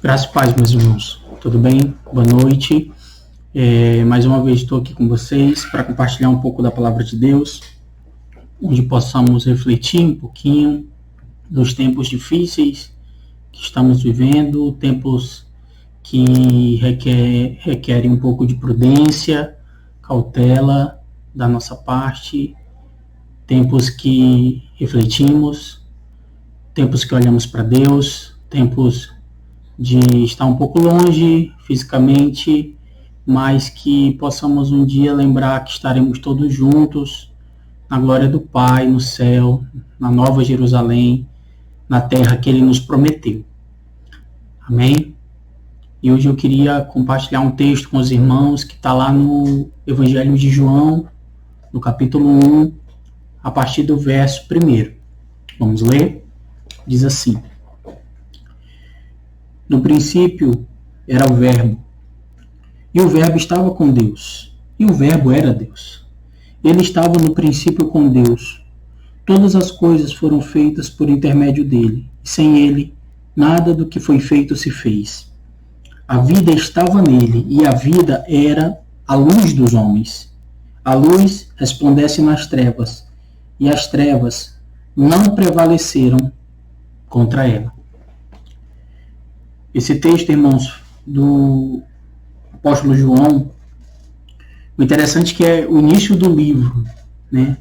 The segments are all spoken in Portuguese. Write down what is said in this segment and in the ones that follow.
Graça e paz, meus irmãos. Tudo bem? Boa noite. Mais uma vez estou aqui com vocês para compartilhar um pouco da palavra de Deus, onde possamos refletir um pouquinho dos tempos difíceis que estamos vivendo, tempos que requerem um pouco de prudência, cautela da nossa parte, tempos que refletimos, tempos que olhamos para Deus, tempos de estar um pouco longe fisicamente, mas que possamos um dia lembrar que estaremos todos juntos na glória do Pai, no céu, na Nova Jerusalém, na terra que Ele nos prometeu. Amém? E hoje eu queria compartilhar um texto com os irmãos que está lá no Evangelho de João, no capítulo 1, a partir do verso 1. Vamos ler? Diz assim: No princípio era o Verbo, e o Verbo estava com Deus, e o Verbo era Deus. Ele estava no princípio com Deus. Todas as coisas foram feitas por intermédio dele, e sem ele, nada do que foi feito se fez. A vida estava nele, e a vida era a luz dos homens. A luz resplandece nas trevas, e as trevas não prevaleceram contra ela. Esse texto, irmãos, do apóstolo João, o interessante é que é o início do livro, né,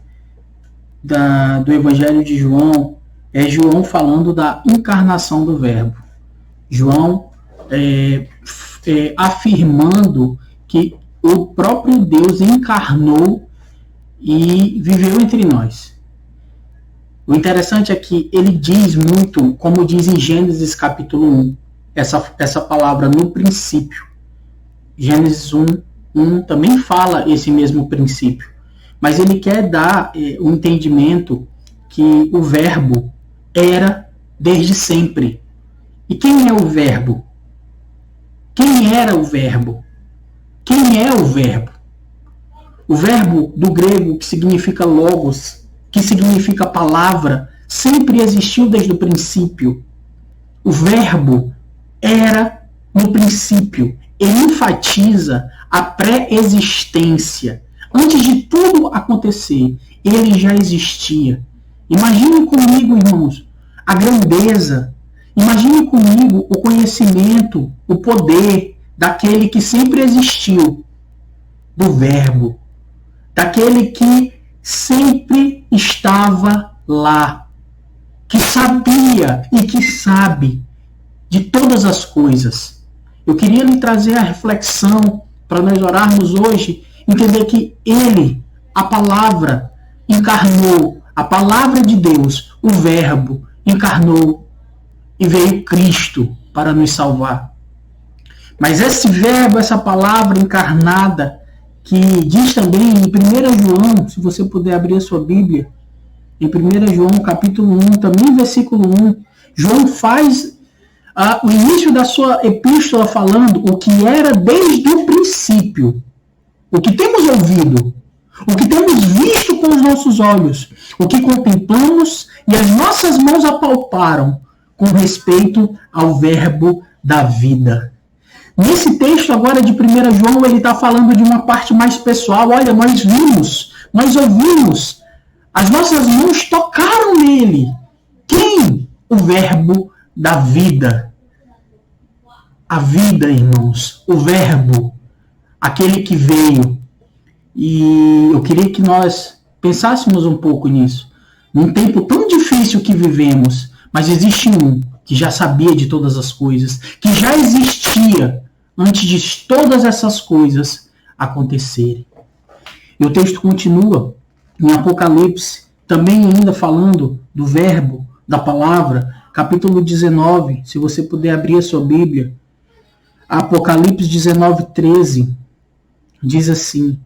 do Evangelho de João, é João falando da encarnação do Verbo. João afirmando que o próprio Deus encarnou e viveu entre nós. O interessante é que ele diz muito, como diz em Gênesis capítulo 1, essa palavra no princípio. Gênesis 1 também fala esse mesmo princípio, mas ele quer dar o entendimento que o Verbo era desde sempre. E quem é o Verbo? Quem era o Verbo? Quem é o Verbo? O verbo do grego, que significa logos, que significa palavra, sempre existiu desde o princípio. O Verbo era no princípio. Ele enfatiza a pré-existência. Antes de tudo acontecer, ele já existia. Imagine comigo, irmãos, a grandeza. Imagine comigo o conhecimento, o poder daquele que sempre existiu, do Verbo, daquele que sempre estava lá, que sabia e que sabe de todas as coisas. Eu queria lhe trazer a reflexão para nós orarmos hoje, entender que ele, a palavra, encarnou, a palavra de Deus, o Verbo, encarnou e veio Cristo para nos salvar. Mas esse Verbo, essa palavra encarnada, que diz também em 1 João, se você puder abrir a sua Bíblia, em 1 João capítulo 1, também versículo 1, João faz o início da sua epístola falando o que era desde o princípio, o que temos ouvido, o que temos visto com os nossos olhos, o que contemplamos e as nossas mãos apalparam com respeito ao Verbo da vida. Nesse texto agora de 1 João, ele está falando de uma parte mais pessoal. Olha, nós vimos, nós ouvimos, as nossas mãos tocaram nele. Quem? O Verbo da vida. A vida, irmãos, o Verbo, aquele que veio. E eu queria que nós pensássemos um pouco nisso. Num tempo tão difícil que vivemos, mas existe um que já sabia de todas as coisas, que já existia antes de todas essas coisas acontecerem. E o texto continua em Apocalipse, também ainda falando do Verbo, da palavra, capítulo 19, se você puder abrir a sua Bíblia, Apocalipse 19, 13, diz assim: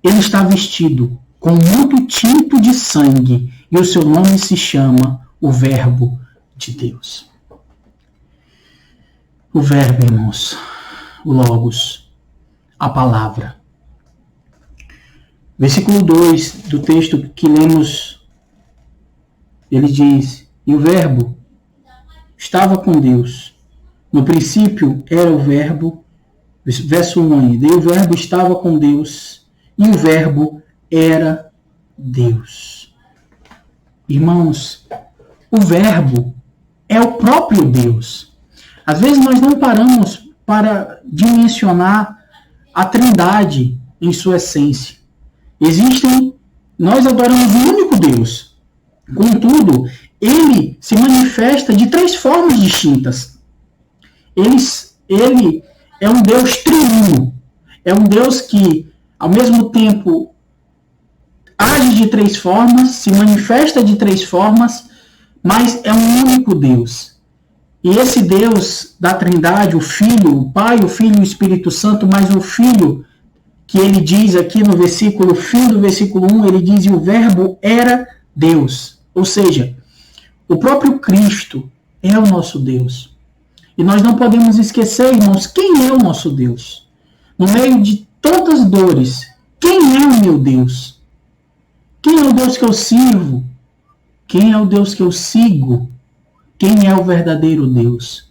Ele está vestido com muito tinto de sangue, e o seu nome se chama o Verbo de Deus. O Verbo, irmãos, o Logos, a palavra. Versículo 2 do texto que lemos, ele diz: E o Verbo estava com Deus, No princípio era o verbo, verso 1 ainda, e o verbo estava com Deus, e o verbo era Deus. Irmãos, o verbo é o próprio Deus. Às vezes nós não paramos para dimensionar a Trindade em sua essência. Nós adoramos um único Deus. Contudo, ele se manifesta de 3 formas distintas. Ele é um Deus triuno. É um Deus que, ao mesmo tempo, age de 3 formas, se manifesta de 3 formas, mas é um único Deus. E esse Deus da Trindade, o Filho, o Pai, o Filho e o Espírito Santo, mas o Filho, que ele diz aqui no versículo, fim do versículo 1, ele diz, e o verbo era Deus. Ou seja, o próprio Cristo é o nosso Deus. E nós não podemos esquecer, irmãos, quem é o nosso Deus? No meio de tantas dores, quem é o meu Deus? Quem é o Deus que eu sirvo? Quem é o Deus que eu sigo? Quem é o verdadeiro Deus?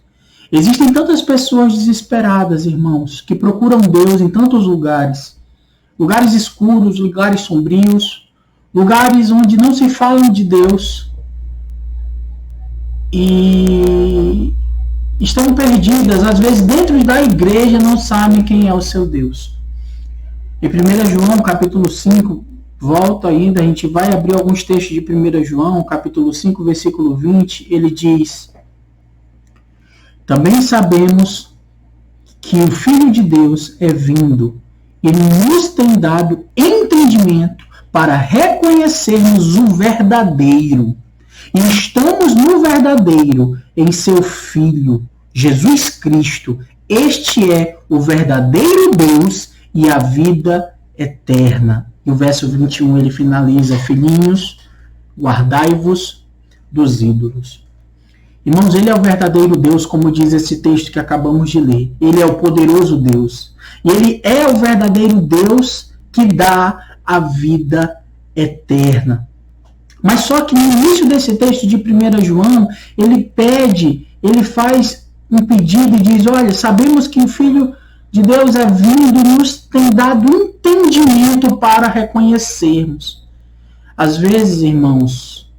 Existem tantas pessoas desesperadas, irmãos, que procuram Deus em tantos lugares. Lugares escuros, lugares sombrios, lugares onde não se fala de Deus. E estão perdidas, às vezes dentro da igreja não sabem quem é o seu Deus. Em 1 João, capítulo 5, volta ainda, a gente vai abrir alguns textos de 1 João, capítulo 5, versículo 20, ele diz, também sabemos que o Filho de Deus é vindo, ele nos tem dado entendimento para reconhecermos o verdadeiro. E estamos no verdadeiro, em seu Filho, Jesus Cristo. Este é o verdadeiro Deus e a vida eterna. E o verso 21 ele finaliza, filhinhos, guardai-vos dos ídolos. Irmãos, ele é o verdadeiro Deus, como diz esse texto que acabamos de ler. Ele é o poderoso Deus. E ele é o verdadeiro Deus que dá a vida eterna. Mas só que no início desse texto de 1 João, ele faz um pedido e diz, olha, sabemos que o Filho de Deus é vindo e nos tem dado entendimento para reconhecermos. Às vezes, irmãos,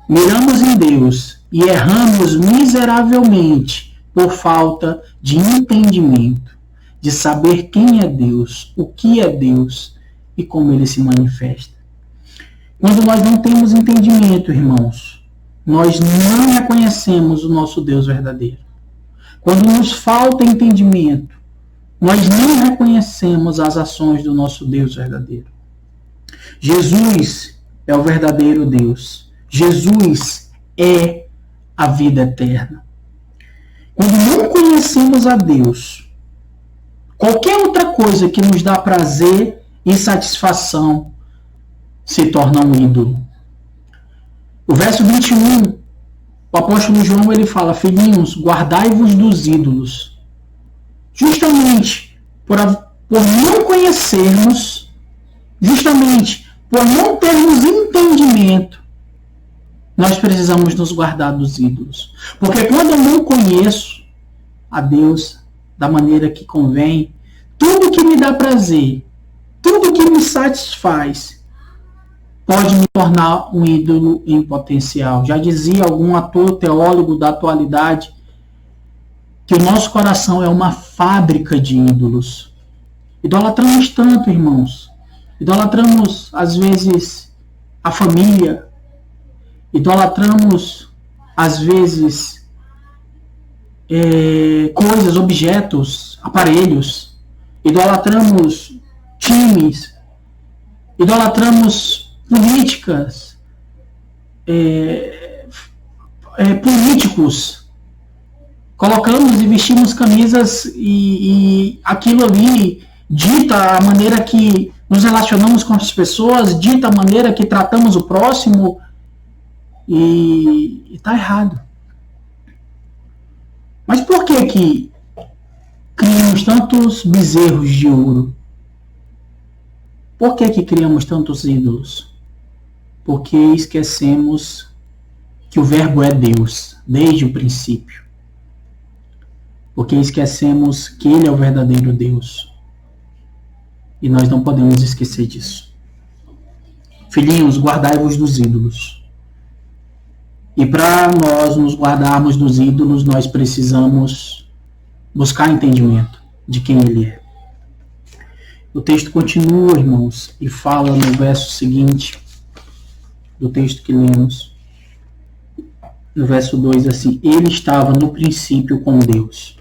miramos em Deus e erramos miseravelmente por falta de entendimento, de saber quem é Deus, o que é Deus e como ele se manifesta. Quando nós não temos entendimento, irmãos, nós não reconhecemos o nosso Deus verdadeiro. Quando nos falta entendimento, nós não reconhecemos as ações do nosso Deus verdadeiro. Jesus é o verdadeiro Deus. Jesus é a vida eterna. Quando não conhecemos a Deus, qualquer outra coisa que nos dá prazer e satisfação se torna um ídolo. O verso 21, o apóstolo João ele fala, filhinhos, guardai-vos dos ídolos. Justamente por não conhecermos, justamente por não termos entendimento, nós precisamos nos guardar dos ídolos. Porque quando eu não conheço a Deus da maneira que convém, tudo que me dá prazer, tudo que me satisfaz, pode me tornar um ídolo em potencial. Já dizia algum ator teólogo da atualidade que o nosso coração é uma fábrica de ídolos. Idolatramos tanto, irmãos. Idolatramos, às vezes, a família. Idolatramos, às vezes, coisas, objetos, aparelhos. Idolatramos times. Idolatramos políticas, políticos. Colocamos e vestimos camisas e aquilo ali dita a maneira que nos relacionamos com as pessoas, dita a maneira que tratamos o próximo e está errado. Mas por que criamos tantos bezerros de ouro? Por que criamos tantos ídolos? Porque esquecemos que o verbo é Deus, desde o princípio. porque esquecemos que Ele é o verdadeiro Deus. E nós não podemos esquecer disso. Filhinhos, guardai-vos dos ídolos. E para nós nos guardarmos dos ídolos, nós precisamos buscar entendimento de quem Ele é. O texto continua, irmãos, e fala no verso seguinte do texto que lemos. No verso 2, assim: Ele estava no princípio com Deus.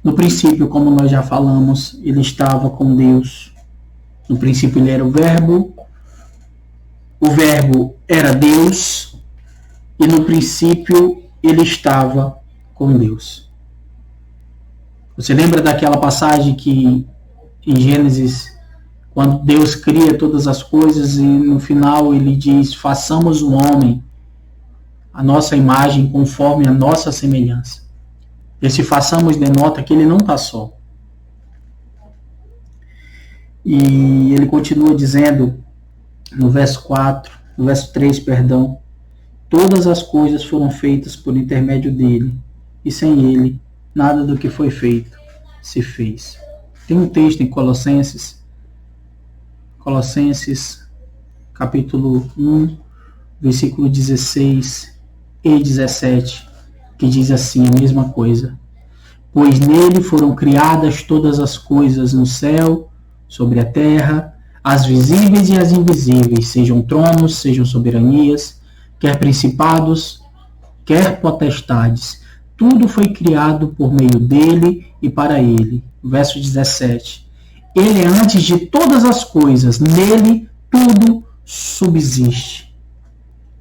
No princípio, como nós já falamos, Ele estava com Deus. No princípio Ele era o Verbo era Deus, e no princípio Ele estava com Deus. Você lembra daquela passagem que em Gênesis, quando Deus cria todas as coisas e no final Ele diz: façamos o homem a nossa imagem conforme a nossa semelhança. Esse façamos denota que Ele não está só. E Ele continua dizendo no verso 3, todas as coisas foram feitas por intermédio dele, e sem ele, nada do que foi feito se fez. Tem um texto em Colossenses capítulo 1, versículo 16 e 17, que diz assim a mesma coisa: pois nele foram criadas todas as coisas no céu, sobre a terra, as visíveis e as invisíveis, sejam tronos, sejam soberanias, quer principados, quer potestades. Tudo foi criado por meio dele e para ele. Verso 17. Ele é antes de todas as coisas, nele tudo subsiste.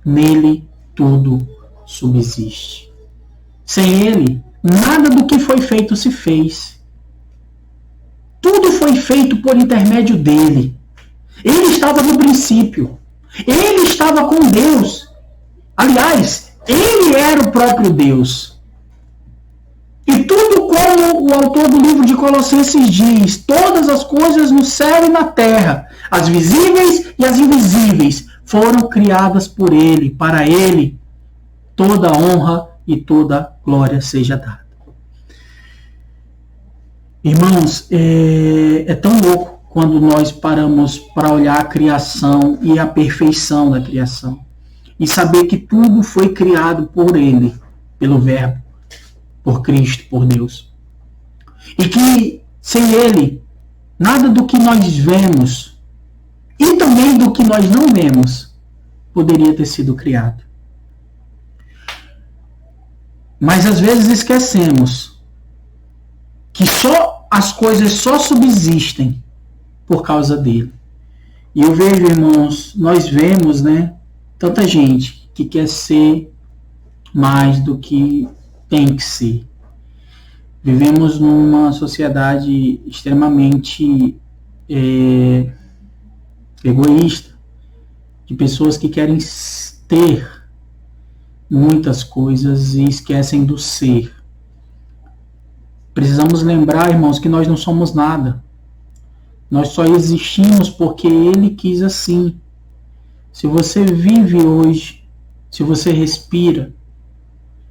Nele tudo subsiste. Sem ele, nada do que foi feito se fez. Tudo foi feito por intermédio dele. Ele estava no princípio. Ele estava com Deus. Aliás, ele era o próprio Deus. E tudo como o autor do livro de Colossenses diz, todas as coisas no céu e na terra, as visíveis e as invisíveis, foram criadas por ele, para ele, toda honra e toda glória seja dada. Irmãos, é tão louco quando nós paramos para olhar a criação e a perfeição da criação. E saber que tudo foi criado por Ele, pelo Verbo, por Cristo, por Deus. E que sem Ele, nada do que nós vemos e também do que nós não vemos poderia ter sido criado. Mas às vezes esquecemos que as coisas só subsistem por causa dele. E eu vejo, irmãos, nós vemos, tanta gente que quer ser mais do que tem que ser. Vivemos numa sociedade extremamente egoísta, de pessoas que querem ter muitas coisas e esquecem do ser. Precisamos lembrar, irmãos, que nós não somos nada. Nós só existimos porque Ele quis assim. Se você vive hoje, se você respira,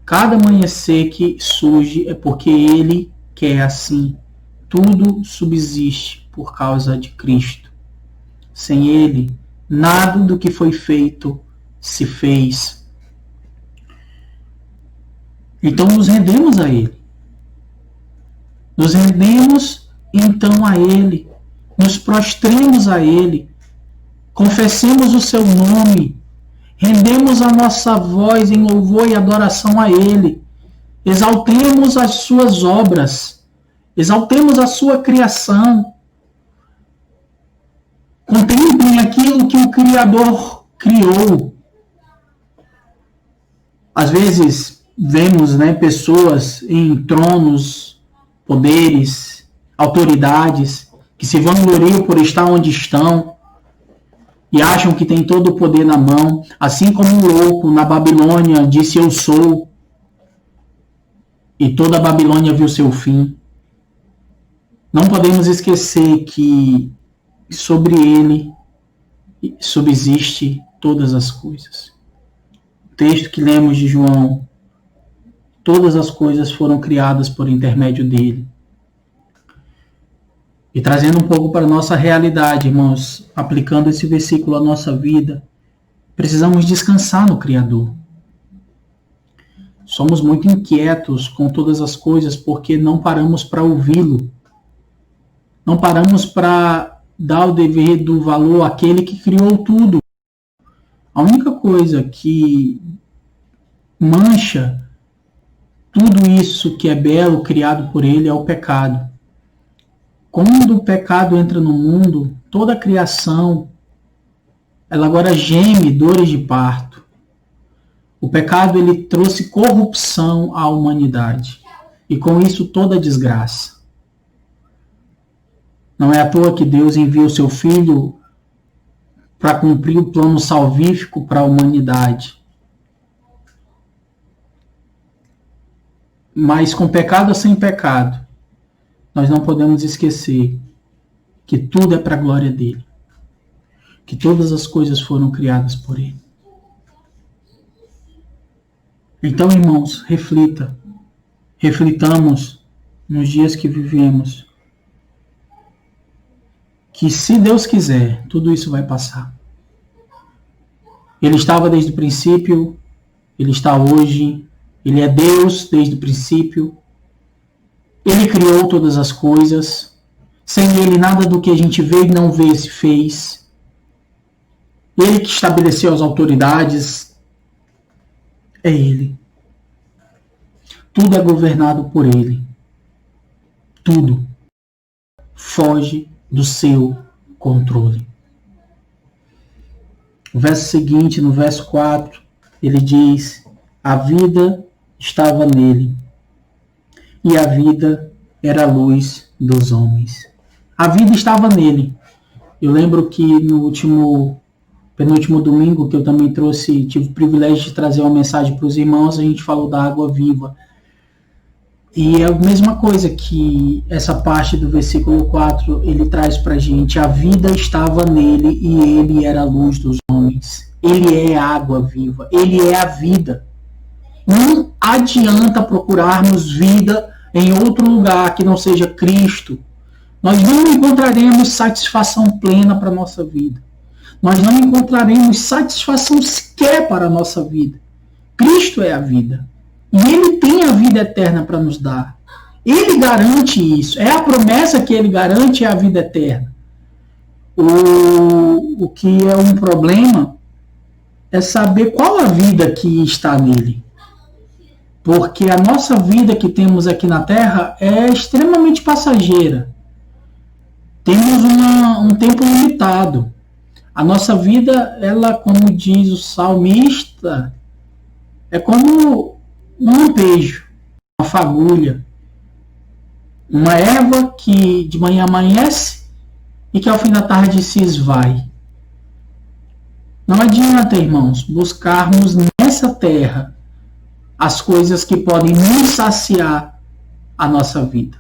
cada amanhecer que surge é porque Ele quer assim. Tudo subsiste por causa de Cristo. Sem Ele, nada do que foi feito se fez. Então nos rendemos a Ele. Nos rendemos então a Ele. Nos prostremos a Ele, confessemos o seu nome, rendemos a nossa voz em louvor e adoração a Ele, exaltemos as suas obras, exaltemos a sua criação, contemplem aquilo que o Criador criou. Às vezes vemos pessoas em tronos, poderes, autoridades, que se vangloriam por estar onde estão e acham que tem todo o poder na mão, assim como um louco na Babilônia disse eu sou, e toda a Babilônia viu seu fim. Não podemos esquecer que sobre ele subsiste todas as coisas. O texto que lemos de João todas as coisas foram criadas por intermédio dele. E trazendo um pouco para a nossa realidade, irmãos, aplicando esse versículo à nossa vida, precisamos descansar no Criador. Somos muito inquietos com todas as coisas porque não paramos para ouvi-lo. Não paramos para dar o dever do valor àquele que criou tudo. A única coisa que mancha tudo isso que é belo criado por ele é o pecado. Quando o pecado entra no mundo, toda a criação, ela agora geme dores de parto. O pecado ele trouxe corrupção à humanidade e com isso toda a desgraça. Não é à toa que Deus envia o seu Filho para cumprir o plano salvífico para a humanidade. Mas com pecado ou sem pecado, nós não podemos esquecer que tudo é para a glória dele. Que todas as coisas foram criadas por ele. Então, irmãos, reflitamos nos dias que vivemos, que se Deus quiser, tudo isso vai passar. Ele estava desde o princípio, ele está hoje, ele é Deus desde o princípio, ele criou todas as coisas, sem ele nada do que a gente vê e não vê se fez. Ele que estabeleceu as autoridades, é ele. Tudo é governado por ele. Tudo foge do seu controle. O verso seguinte, no verso 4, ele diz: a vida estava nele, e a vida era a luz dos homens. A vida estava nele. Eu lembro que no penúltimo domingo, que eu também tive o privilégio de trazer uma mensagem para os irmãos, a gente falou da água viva. E é a mesma coisa que essa parte do versículo 4, ele traz para a gente. A vida estava nele e ele era a luz dos homens. Ele é a água viva, ele é a vida. Não adianta procurarmos vida em outro lugar que não seja Cristo. Nós não encontraremos satisfação plena para a nossa vida. Nós não encontraremos satisfação sequer para a nossa vida. Cristo é a vida. E ele tem a vida eterna para nos dar. Ele garante isso. É a promessa que ele garante, é a vida eterna. O que é um problema é saber qual a vida que está nele. Porque a nossa vida que temos aqui na Terra é extremamente passageira. Temos um tempo limitado. A nossa vida, ela, como diz o salmista, é como um lampejo, uma fagulha, uma erva que de manhã amanhece e que ao fim da tarde se esvai. Não adianta, irmãos, buscarmos nessa terra as coisas que podem nos saciar a nossa vida.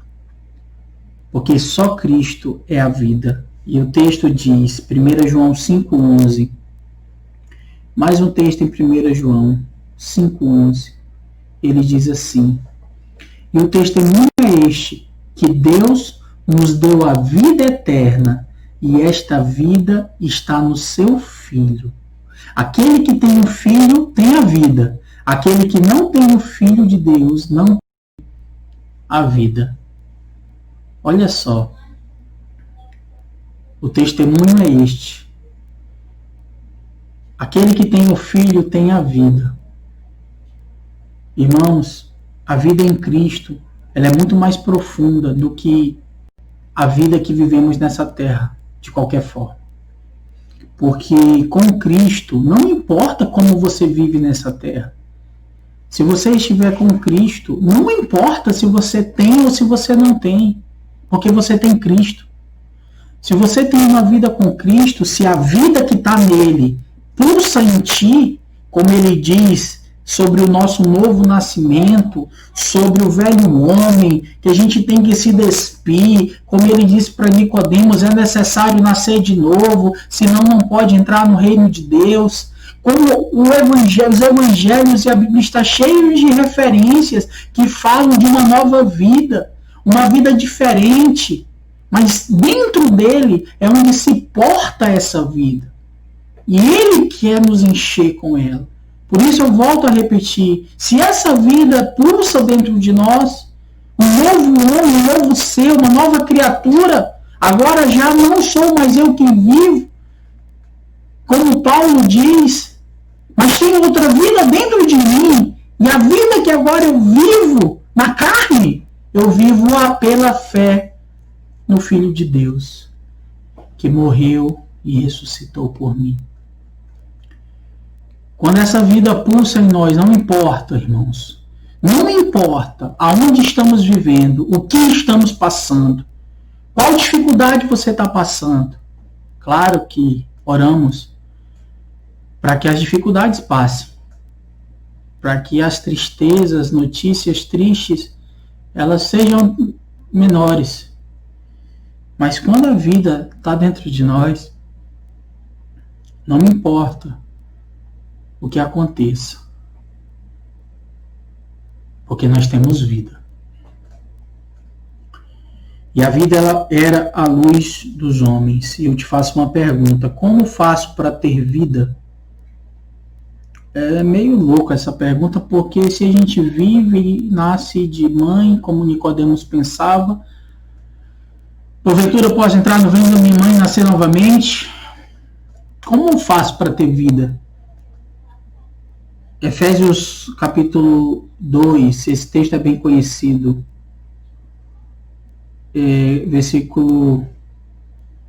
Porque só Cristo é a vida. E o texto diz, 1 João 5,11, mais um texto em 1 João 5,11, ele diz assim: e o testemunho é este, que Deus nos deu a vida eterna, e esta vida está no seu Filho. Aquele que tem o Filho tem a vida. Aquele que não tem o Filho de Deus não tem a vida. Olha só. O testemunho é este. Aquele que tem o Filho tem a vida. Irmãos, a vida em Cristo, ela é muito mais profunda do que a vida que vivemos nessa terra, de qualquer forma. Porque com Cristo, não importa como você vive nessa terra. Se você estiver com Cristo, não importa se você tem ou se você não tem, porque você tem Cristo. Se você tem uma vida com Cristo, se a vida que está nele pulsa em ti, como ele diz sobre o nosso novo nascimento, sobre o velho homem, que a gente tem que se despir, como ele disse para Nicodemos, é necessário nascer de novo, senão não pode entrar no reino de Deus. Como os evangelhos e a Bíblia está cheio de referências que falam de uma nova vida, uma vida diferente. Mas dentro dele é onde se porta essa vida. E ele quer nos encher com ela. Por isso eu volto a repetir, se essa vida pulsa dentro de nós, um novo homem, um novo ser, uma nova criatura, agora já não sou mais eu que vivo, como Paulo diz, mas tem outra vida dentro de mim, e a vida que agora eu vivo na carne, eu vivo-a pela fé no Filho de Deus, que morreu e ressuscitou por mim. Quando essa vida pulsa em nós, não importa, irmãos, não importa aonde estamos vivendo, o que estamos passando, qual dificuldade você está passando. Claro que oramos para que as dificuldades passem, para que as tristezas, notícias tristes, elas sejam menores. Mas quando a vida está dentro de nós, não me importa o que aconteça, porque nós temos vida. E a vida ela era a luz dos homens. E eu te faço uma pergunta: como faço para ter vida? É meio louco essa pergunta, porque se a gente vive e nasce de mãe, como Nicodemos pensava, porventura eu posso entrar no ventre da minha mãe e nascer novamente? Como eu faço para ter vida? Efésios capítulo 2, esse texto é bem conhecido, versículo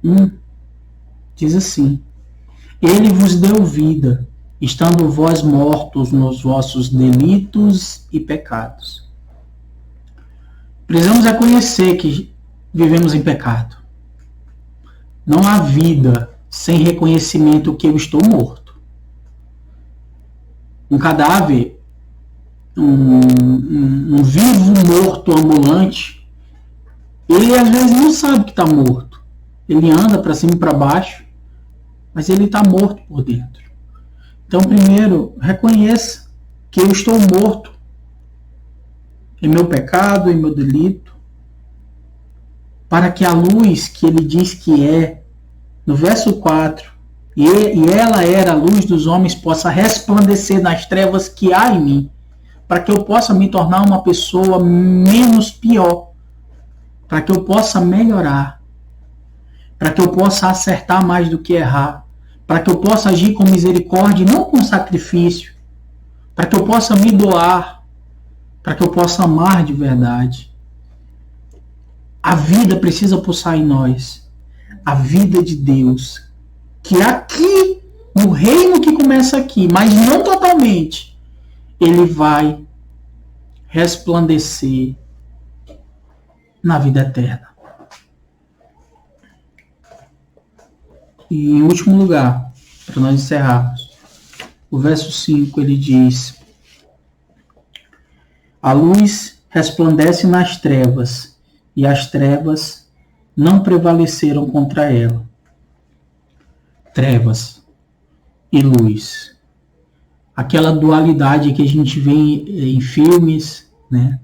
1, diz assim: Ele vos deu vida, estando vós mortos nos vossos delitos e pecados. Precisamos reconhecer que vivemos em pecado. Não há vida sem reconhecimento que eu estou morto. Um cadáver, um vivo morto ambulante, ele às vezes não sabe que está morto. Ele anda para cima e para baixo, mas ele está morto por dentro. Então, primeiro, reconheça que eu estou morto em meu pecado, em meu delito, para que a luz que ele diz que é, no verso 4, e ela era a luz dos homens, possa resplandecer nas trevas que há em mim, para que eu possa me tornar uma pessoa menos pior, para que eu possa melhorar, para que eu possa acertar mais do que errar, para que eu possa agir com misericórdia e não com sacrifício, para que eu possa me doar, para que eu possa amar de verdade. A vida precisa pulsar em nós, a vida de Deus, que aqui, no reino que começa aqui, mas não totalmente, ele vai resplandecer na vida eterna. E em último lugar, para nós encerrarmos, o verso 5 ele diz: a luz resplandece nas trevas, e as trevas não prevaleceram contra ela. Trevas e luz. Aquela dualidade que a gente vê em filmes, né?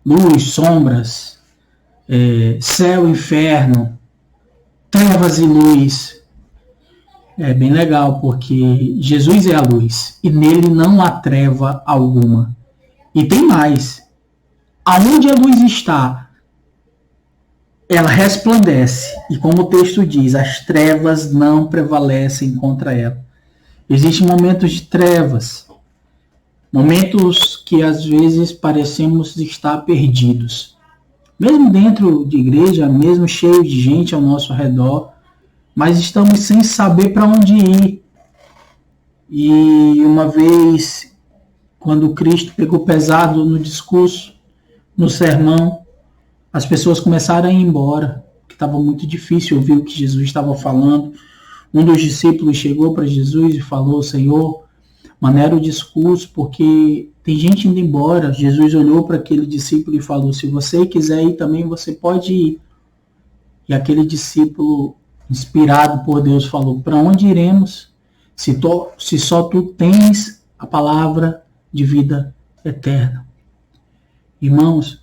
Luz, sombras, céu, inferno, trevas e luz. É bem legal, porque Jesus é a luz e nele não há treva alguma. E tem mais. Aonde a luz está, ela resplandece. E como o texto diz, as trevas não prevalecem contra ela. Existem momentos de trevas, momentos que às vezes parecemos estar perdidos. Mesmo dentro de igreja, mesmo cheio de gente ao nosso redor, mas estamos sem saber para onde ir. E uma vez, quando Cristo pegou pesado no discurso, no sermão, as pessoas começaram a ir embora, porque estava muito difícil ouvir o que Jesus estava falando. Um dos discípulos chegou para Jesus e falou: Senhor, maneira o discurso, porque tem gente indo embora. Jesus olhou para aquele discípulo e falou: se você quiser ir também, você pode ir. E aquele discípulo, inspirado por Deus, falou: para onde iremos? se só tu tens a palavra de vida eterna. Irmãos,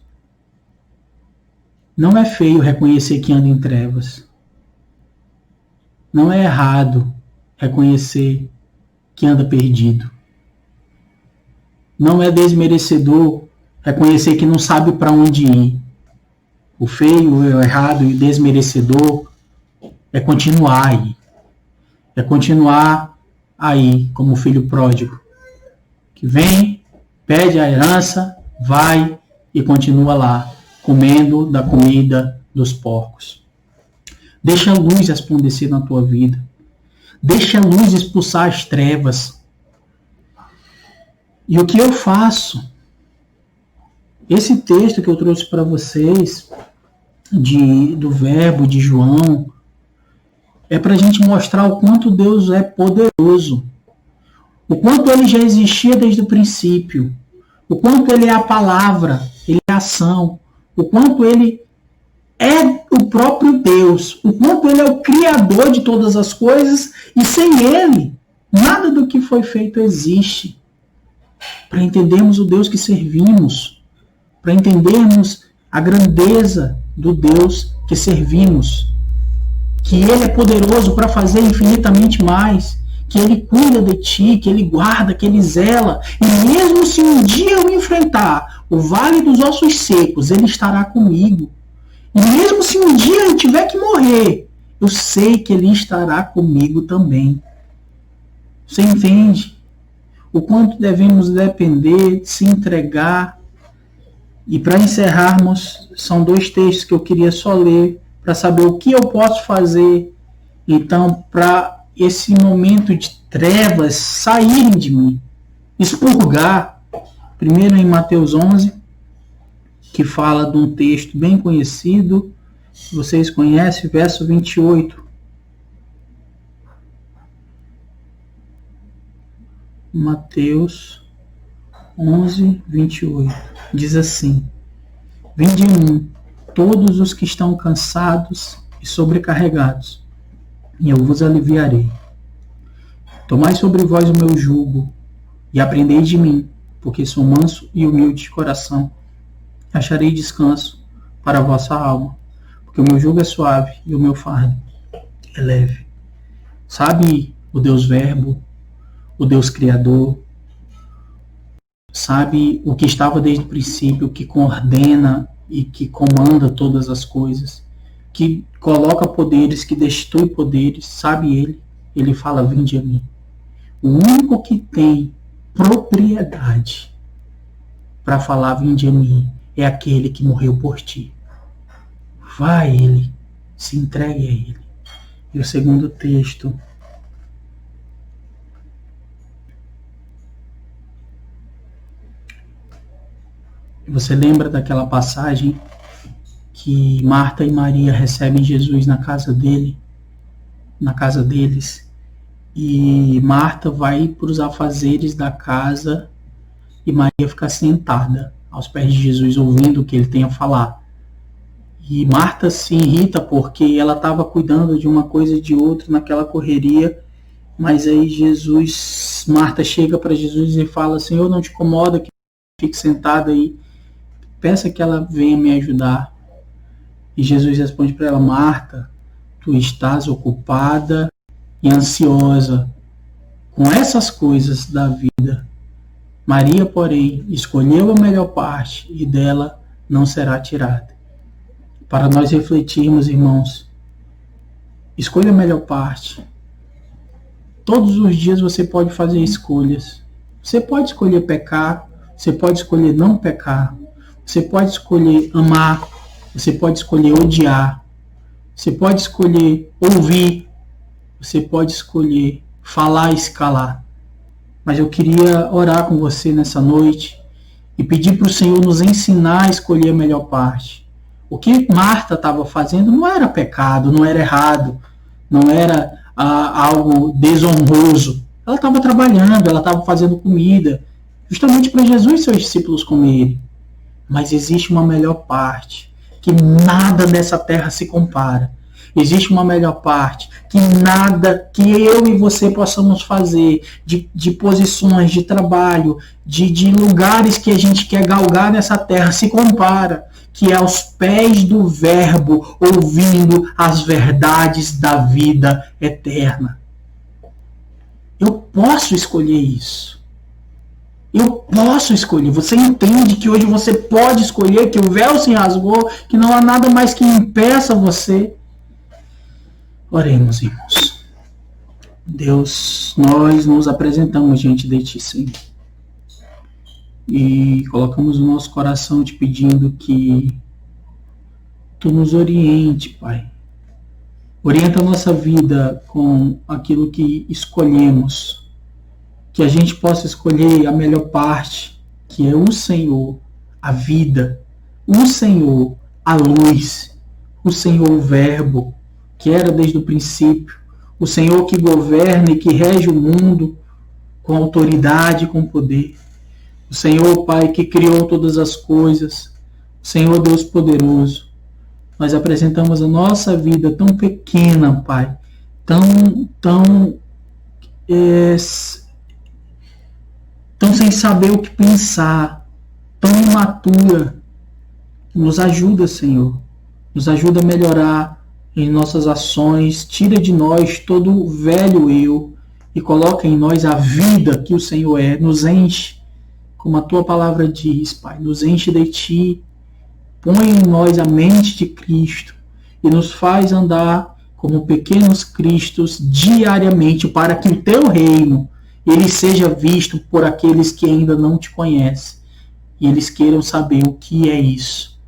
não é feio reconhecer que anda em trevas. Não é errado reconhecer que anda perdido. Não é desmerecedor reconhecer que não sabe para onde ir. O feio, o errado e o desmerecedor é continuar aí. É continuar aí como filho pródigo, que vem, pede a herança, vai e continua lá, comendo da comida dos porcos. Deixa a luz resplandecer na tua vida. Deixa a luz expulsar as trevas. E o que eu faço? Esse texto que eu trouxe para vocês, do verbo de João, é para a gente mostrar o quanto Deus é poderoso. O quanto ele já existia desde o princípio. O quanto ele é a palavra, ele é a ação. O quanto ele é o próprio Deus. O quanto ele é o criador de todas as coisas. E sem ele, nada do que foi feito existe. Para entendermos o Deus que servimos. Para entendermos a grandeza do Deus que servimos. Que ele é poderoso para fazer infinitamente mais. Que ele cuida de ti, que ele guarda, que ele zela. E mesmo se um dia eu enfrentar o vale dos ossos secos, ele estará comigo. E mesmo se um dia eu tiver que morrer, eu sei que ele estará comigo também. Você entende? O quanto devemos depender, se entregar. E para encerrarmos, são 2 textos que eu queria só ler, para saber o que eu posso fazer, então, para esse momento de trevas saírem de mim, expurgar. Primeiro em Mateus 11, que fala de um texto bem conhecido, vocês conhecem, verso 28. Mateus 11, 28. Diz assim: Vinde em mim, todos os que estão cansados e sobrecarregados, e eu vos aliviarei. Tomai sobre vós o meu jugo, e aprendei de mim, porque sou manso e humilde de coração. Acharei descanso para a vossa alma, porque o meu jugo é suave e o meu fardo é leve. Sabe o Deus Verbo, o Deus Criador, sabe o que estava desde o princípio, que coordena e que comanda todas as coisas, que coloca poderes, que destitui poderes, sabe ele? Ele fala, vinde a mim. O único que tem propriedade para falar, vinde a mim, é aquele que morreu por ti. Vá a ele, se entregue a ele. E o segundo texto, você lembra daquela passagem que Marta e Maria recebem Jesus na casa dele, na casa deles, e Marta vai para os afazeres da casa e Maria fica sentada aos pés de Jesus, ouvindo o que ele tem a falar. E Marta se irrita porque ela estava cuidando de uma coisa e de outra naquela correria, mas aí Marta chega para Jesus e fala, Senhor, não te incomoda que eu fique sentada aí, peça que ela venha me ajudar. E Jesus responde para ela, Marta, tu estás ocupada e ansiosa com essas coisas da vida. Maria, porém, escolheu a melhor parte e dela não será tirada. Para nós refletirmos, irmãos, escolha a melhor parte. Todos os dias você pode fazer escolhas. Você pode escolher pecar, você pode escolher não pecar, você pode escolher amar, você pode escolher odiar, você pode escolher ouvir, você pode escolher falar e escalar. Mas eu queria orar com você nessa noite e pedir para o Senhor nos ensinar a escolher a melhor parte. O que Marta estava fazendo não era pecado, não era errado, não era algo desonroso. Ela estava trabalhando, ela estava fazendo comida, justamente para Jesus e seus discípulos comerem. Mas existe uma melhor parte, que nada dessa terra se compara, existe uma melhor parte, que nada que eu e você possamos fazer, de posições, de trabalho, de lugares que a gente quer galgar nessa terra, se compara, que é aos pés do Verbo, ouvindo as verdades da vida eterna. Eu posso escolher isso. Eu posso escolher. Você entende que hoje você pode escolher, que o véu se rasgou, que não há nada mais que impeça você. Oremos, irmãos. Deus, nós nos apresentamos diante de Ti, Senhor. E colocamos o nosso coração te pedindo que Tu nos oriente, Pai. Orienta a nossa vida com aquilo que escolhemos. Que a gente possa escolher a melhor parte, que é o Senhor, a vida, o Senhor, a luz, o Senhor, o Verbo, que era desde o princípio, o Senhor que governa e que rege o mundo com autoridade e com poder, o Senhor, Pai, que criou todas as coisas, o Senhor, Deus poderoso. Nós apresentamos a nossa vida tão pequena, Pai, tão sem saber o que pensar, tão imatura. Nos ajuda, Senhor. Nos ajuda a melhorar em nossas ações. Tira de nós todo o velho eu e coloca em nós a vida que o Senhor é. Nos enche, como a Tua palavra diz, Pai. Nos enche de Ti. Põe em nós a mente de Cristo e nos faz andar como pequenos cristos diariamente para que o Teu reino ele seja visto por aqueles que ainda não Te conhecem e eles queiram saber o que é isso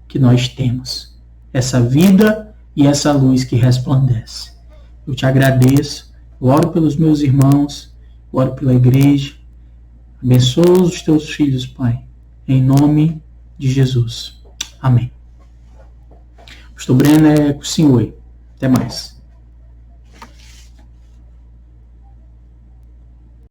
que nós temos, essa vida e essa luz que resplandece. Eu Te agradeço, eu oro pelos meus irmãos, eu oro pela igreja, abençoa os Teus filhos, Pai, em nome de Jesus. Amém. Pastor Breno é com o Senhor. Até mais.